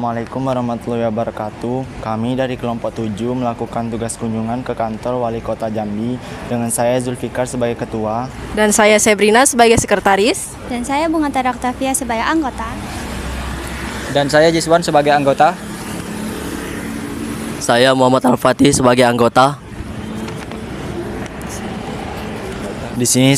Assalamualaikum warahmatullahi wabarakatuh. Kami dari kelompok 7 melakukan tugas kunjungan ke kantor Wali Kota Jambi dengan saya Zulfikar sebagai ketua. Dan saya Sebrina sebagai sekretaris. Dan saya Bunga Tara Oktavia sebagai anggota. Dan saya Jiswan sebagai anggota. Saya Muhammad Al-Fatih sebagai anggota. Di sini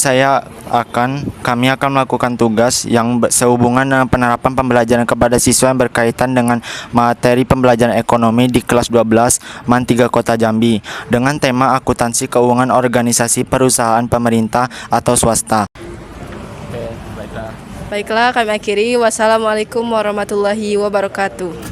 kami akan melakukan tugas yang sehubungan dengan penerapan pembelajaran kepada siswa yang berkaitan dengan materi pembelajaran ekonomi di kelas 12 MAN 3 Kota Jambi dengan tema akuntansi keuangan organisasi perusahaan pemerintah atau swasta. Baiklah, kami akhiri. Wassalamualaikum warahmatullahi wabarakatuh.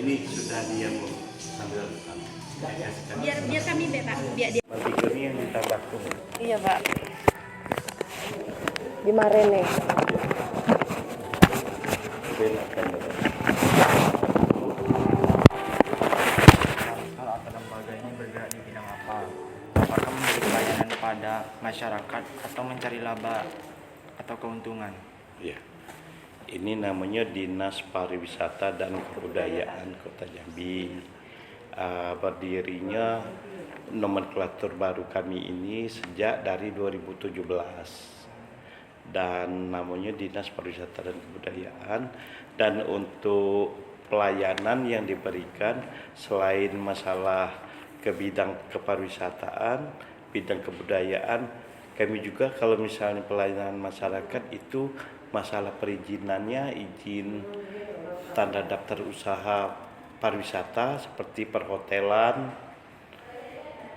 Ini sudah dia sambil Biar kami bebas. Biar dia. berpikirnya yang kita baku. Iya, Pak. Di Marene. Hal atau lembaga ini bergerak di bidang apa? Apakah memberi pelayanan pada masyarakat atau mencari laba atau keuntungan? Ya. Ini namanya Dinas Pariwisata dan Kebudayaan Kota Jambi. Berdirinya nomenklatur baru kami ini sejak dari 2017 dan namanya Dinas Pariwisata dan Kebudayaan. Dan untuk pelayanan yang diberikan selain masalah ke bidang kepariwisataan, bidang kebudayaan, kami juga kalau misalnya pelayanan masyarakat itu masalah perizinannya, izin tanda daftar usaha pariwisata seperti perhotelan,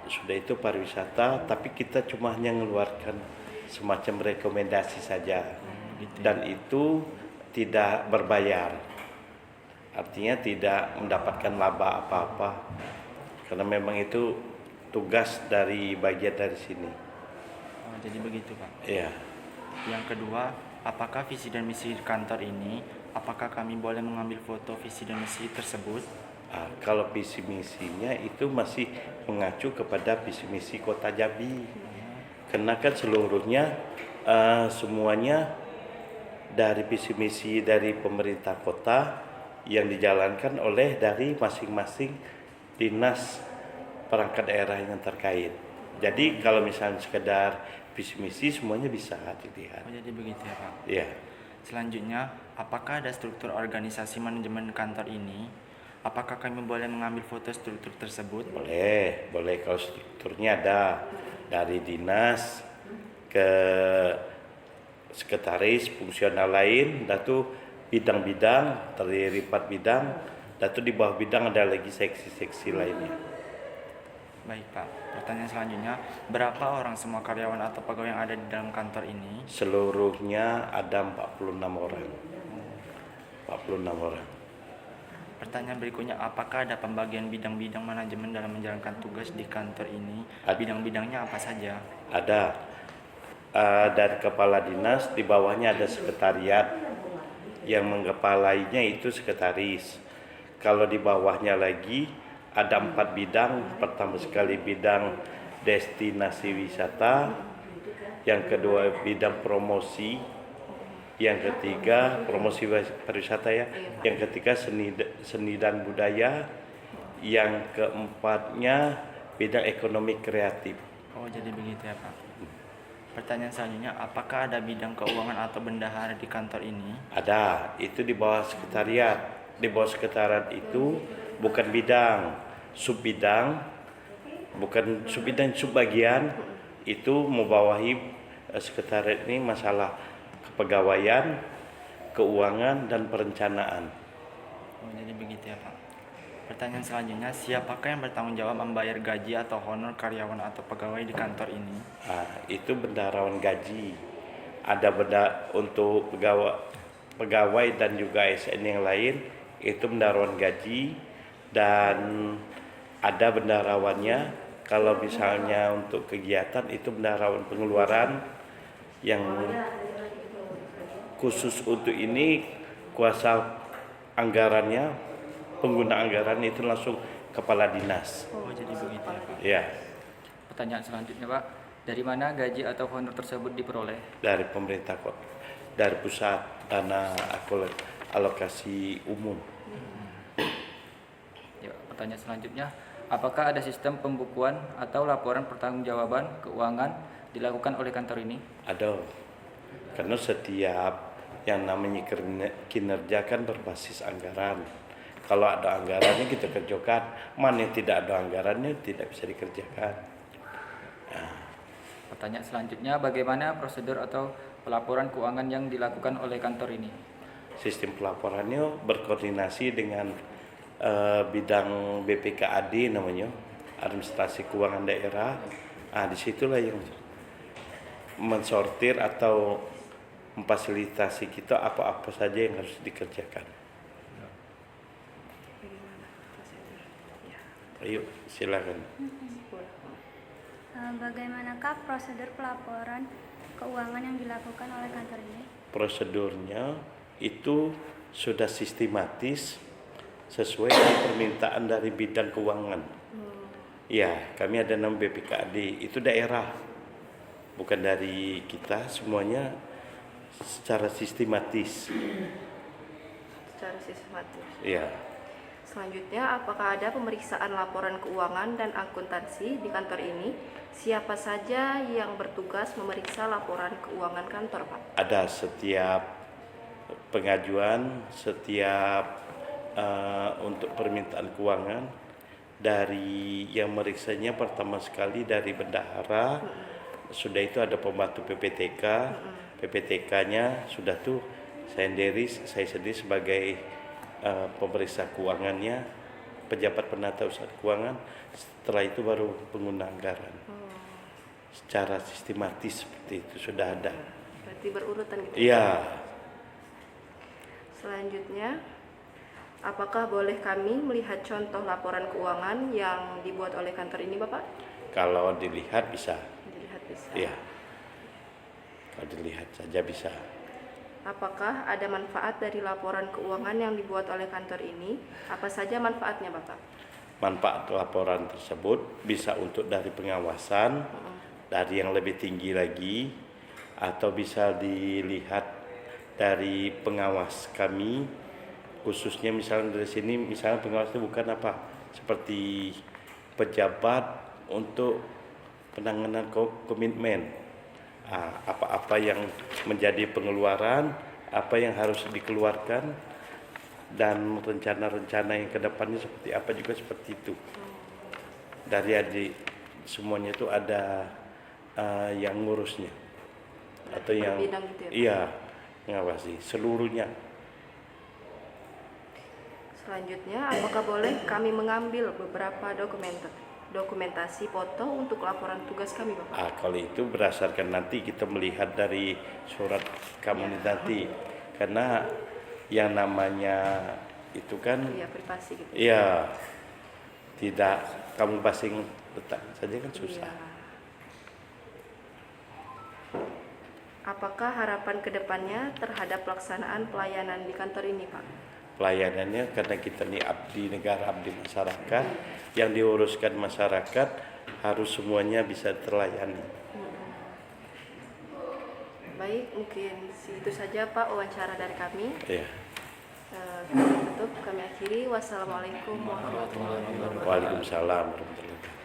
sudah itu pariwisata, tapi kita cuma hanya mengeluarkan semacam rekomendasi saja dan itu tidak berbayar, artinya tidak mendapatkan laba apa-apa karena memang itu tugas dari bagian dari sini. Oh, jadi begitu, Pak. Iya. Yang kedua, apakah visi dan misi kantor ini, apakah kami boleh mengambil foto visi dan misi tersebut? Kalau visi misinya itu masih mengacu kepada visi misi Kota Jambi, karena kan seluruhnya semuanya dari visi misi dari pemerintah kota yang dijalankan oleh dari masing-masing dinas perangkat daerah yang terkait. Jadi kalau misalnya sekedar visi misi semuanya bisa dilihat. Oh, jadi begitu ya Pak. Ya, Selanjutnya, apakah ada struktur organisasi manajemen kantor ini? Apakah kami boleh mengambil foto struktur tersebut? boleh kalau strukturnya ada dari dinas ke sekretaris fungsional lain, datu bidang-bidang terdiri 4 bidang, datu di bawah bidang ada lagi seksi-seksi lainnya. Baik Pak, pertanyaan selanjutnya, berapa orang semua karyawan atau pegawai yang ada di dalam kantor ini? Seluruhnya ada 46 orang. 46 orang. Pertanyaan berikutnya, apakah ada pembagian bidang-bidang manajemen dalam menjalankan tugas di kantor ini? Ada. Bidang-bidangnya apa saja? Ada dari kepala dinas, di bawahnya ada sekretariat, yang mengepalainya itu sekretaris. Kalau di bawahnya lagi ada 4 bidang. Pertama sekali bidang destinasi wisata, yang kedua bidang promosi, yang ketiga promosi pariwisata ya, yang ketiga seni dan budaya, yang keempatnya bidang ekonomi kreatif. Oh, jadi begitu ya Pak. Pertanyaan selanjutnya, apakah ada bidang keuangan atau bendahara di kantor ini? Ada, itu di bawah sekretariat. Di bawah sekretariat itu bukan bidang, subbidang, bukan subbidang, subbagian. Itu membawahi sekretariat ini masalah kepegawaian, keuangan, dan perencanaan. Oh, jadi begitu ya Pak. Pertanyaan selanjutnya, siapakah yang bertanggung jawab membayar gaji atau honor karyawan atau pegawai di kantor ini? Itu bendaharawan gaji. Ada untuk pegawai dan juga ASN yang lain, itu bendaharawan gaji, dan ada bendaharawannya. Kalau misalnya untuk kegiatan itu bendaharawan pengeluaran, yang khusus untuk ini kuasa anggarannya, pengguna anggaran itu langsung kepala dinas. Oh, jadi begitu ya Pak. Ya, Pertanyaan selanjutnya Pak, dari mana gaji atau honor tersebut diperoleh? dari pemerintah kota, dari pusat, dana alokasi umum. Ya, pertanyaan selanjutnya, apakah ada sistem pembukuan atau laporan pertanggungjawaban keuangan dilakukan oleh kantor ini? Ada, karena setiap yang namanya kinerja kan berbasis anggaran. Kalau ada anggarannya kita kerjakan, mana yang tidak ada anggarannya tidak bisa dikerjakan. Pertanyaan selanjutnya, bagaimana prosedur atau pelaporan keuangan yang dilakukan oleh kantor ini? Sistem pelaporannya berkoordinasi dengan bidang BPKAD namanya, administrasi keuangan daerah. Disitulah yang mensortir atau memfasilitasi kita apa-apa saja yang harus dikerjakan. Ayo, silakan. Bagaimanakah prosedur pelaporan keuangan yang dilakukan oleh kantor ini? Prosedurnya itu sudah sistematis sesuai dengan permintaan dari bidang keuangan. Ya, kami ada 6 BPKAD, itu daerah, bukan dari kita, semuanya secara sistematis. Secara sistematis. Ya, Selanjutnya, apakah ada pemeriksaan laporan keuangan dan akuntansi di kantor ini? Siapa saja yang bertugas memeriksa laporan keuangan kantor, Pak? ada setiap pengajuan, setiap untuk permintaan keuangan, dari yang meriksanya pertama sekali dari bendahara, sudah itu ada pembantu PPTK, PPTK-nya sudah tuh saya sendiri sebagai pemeriksa keuangannya, pejabat penata usaha keuangan. Setelah itu baru pengguna anggaran. Secara sistematis seperti itu sudah ada. Berarti berurutan gitu. Iya. Selanjutnya, apakah boleh kami melihat contoh laporan keuangan yang dibuat oleh kantor ini, Bapak? Kalau dilihat bisa. Dilihat bisa. Iya. Kalau dilihat saja bisa. Apakah ada manfaat dari laporan keuangan yang dibuat oleh kantor ini? Apa saja manfaatnya, Bapak? Manfaat laporan tersebut bisa untuk dari pengawasan, dari yang lebih tinggi lagi, atau bisa dilihat dari pengawas kami, khususnya misalnya dari sini, misalnya pengawas itu bukan apa, seperti pejabat untuk penanganan komitmen. Apa-apa yang menjadi pengeluaran, apa yang harus dikeluarkan, dan rencana-rencana yang kedepannya seperti apa juga seperti itu. Dari adik semuanya itu ada yang ngurusnya atau yang bidang gitu ya, Pak? iya ngawasi seluruhnya. Selanjutnya, apakah boleh kami mengambil beberapa dokumentasi foto untuk laporan tugas kami, Bapak? Kalau itu berdasarkan nanti kita melihat dari surat kamu nanti, karena yang namanya itu kan Iya, privasi gitu. iya tidak kamu basing letak saja kan susah. Iya. Apakah harapan kedepannya terhadap pelaksanaan pelayanan di kantor ini, Pak? Pelayanannya karena kita ini abdi negara, abdi masyarakat, yang diuruskan masyarakat harus semuanya bisa terlayani. Baik, mungkin itu saja Pak wawancara dari kami. Ya. Kami tutup, kami akhiri. Wassalamualaikum warahmatullahi wabarakatuh. Waalaikumsalam warahmatullahi wabarakatuh.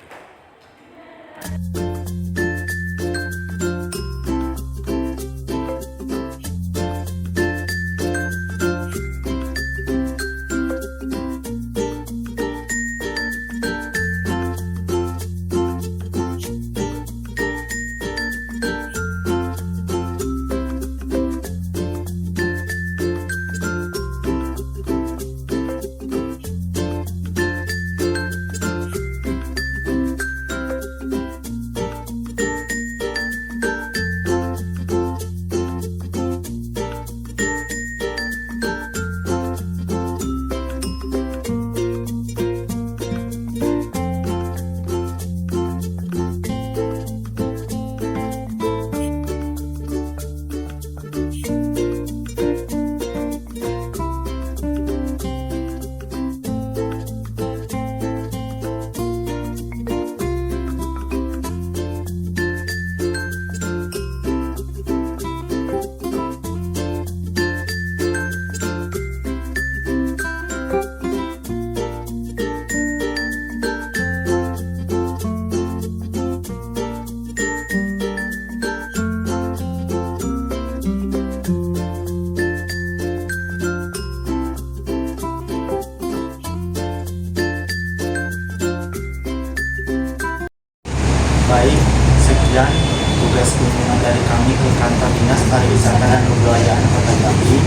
Baik, sekian tugas kunjungan dari kami ke kantor Dinas Pariwisata dan Kebudayaan Kota Jambi.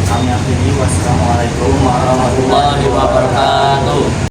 Kami akhiri. Wassalamualaikum warahmatullahi wabarakatuh.